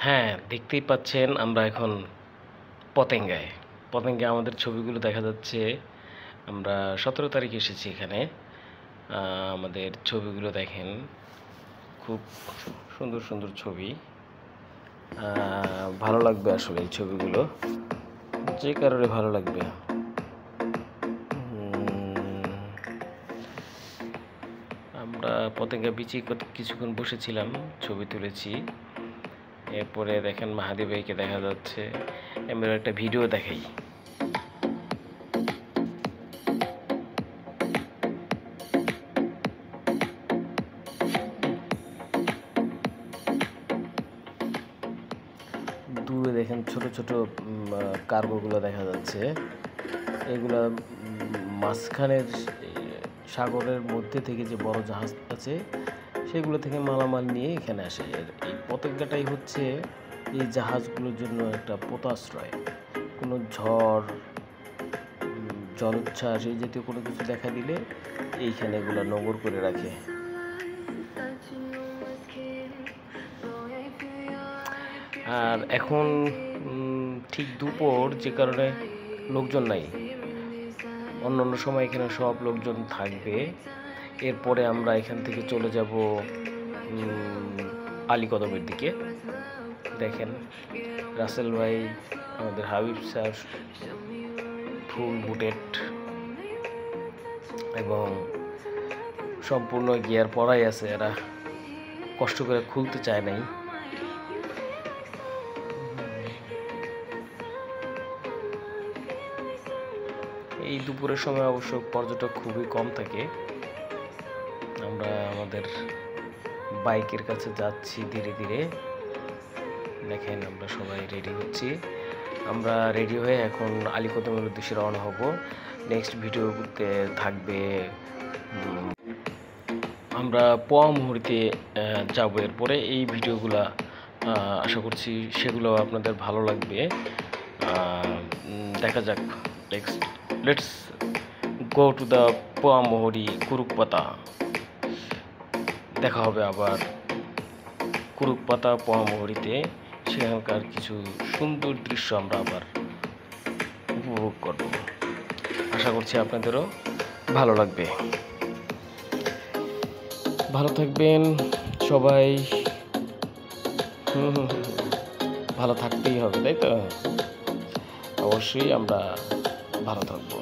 হ্যাঁ, দেখতেই পাচ্ছেন আমরা এখন পতেঙ্গায়। পতেঙ্গায় আমাদের ছবিগুলো দেখা যাচ্ছে। আমরা ১৭ তারিখ এসেছি এখানে। আমাদের ছবিগুলো দেখেন, খুব সুন্দর সুন্দর ছবি। ভালো লাগবে আসলে এই ছবিগুলো, যে কারণে ভালো লাগবে। আমরা পতেঙ্গা বিচে কিছুক্ষণ বসেছিলাম, ছবি তুলেছি। এরপরে দেখেন মাহাদি ভাইকে দেখা যাচ্ছে। এবার একটা ভিডিও দেখাই। দূরে দেখেন ছোট ছোট কার্গোগুলো দেখা যাচ্ছে। এগুলা মাঝখানের সাগরের মধ্যে থেকে যে বড় জাহাজ আছে সেগুলো থেকে মালামাল নিয়ে এখানে আসে। এই পতেঙ্গাটাই হচ্ছে এই জাহাজগুলোর জন্য একটা পোতাশ্রয়। কোনো ঝড়, জলোচ্ছ্বাস এই জাতীয় কোনো কিছু দেখা দিলে এইখানে এগুলো নোঙর করে রাখে। আর এখন ঠিক দুপুর, যে কারণে লোকজন নাই। অন্য অন্য সময় এখানে সব লোকজন থাকবে। এরপরে আমরা এখান থেকে চলে যাব আলীকদমের দিকে। দেখেন রাসেল ভাই, আমাদের হাবিব স্যার ফুল বুটেড এবং সম্পূর্ণ গিয়ার পরাই আছে। এরা কষ্ট করে খুলতে চায় নাই। এই দুপুরের সময় অবশ্য পর্যটক খুবই কম থাকে। আমরা আমাদের বাইকের কাছে যাচ্ছি ধীরে ধীরে। দেখেন আমরা সবাই রেডি হচ্ছি। আমরা রেডি হয়ে এখন আলীকদমের উদ্দেশ্যে রওনা হব। নেক্সট ভিডিওতে থাকবে আমরা পোয়ামুহুরিতে যাব। এরপরে এই ভিডিওগুলো আশা করছি সেগুলো আপনাদের ভালো লাগবে। দেখা যাক। Let's go to the Poamuhuri Kurukpata. দেখা হবে আবার কুরুকপাতা পোয়ামুহুরিতে। সেখানকার কিছু সুন্দর দৃশ্য আমরা আবার উপভোগ করব। আশা করছি আপনাদেরও ভালো লাগবে। ভালো থাকবেন সবাই। ভালো থাকতেই হবে, তাই তো? অবশ্যই আমরা ভালো থাকবো।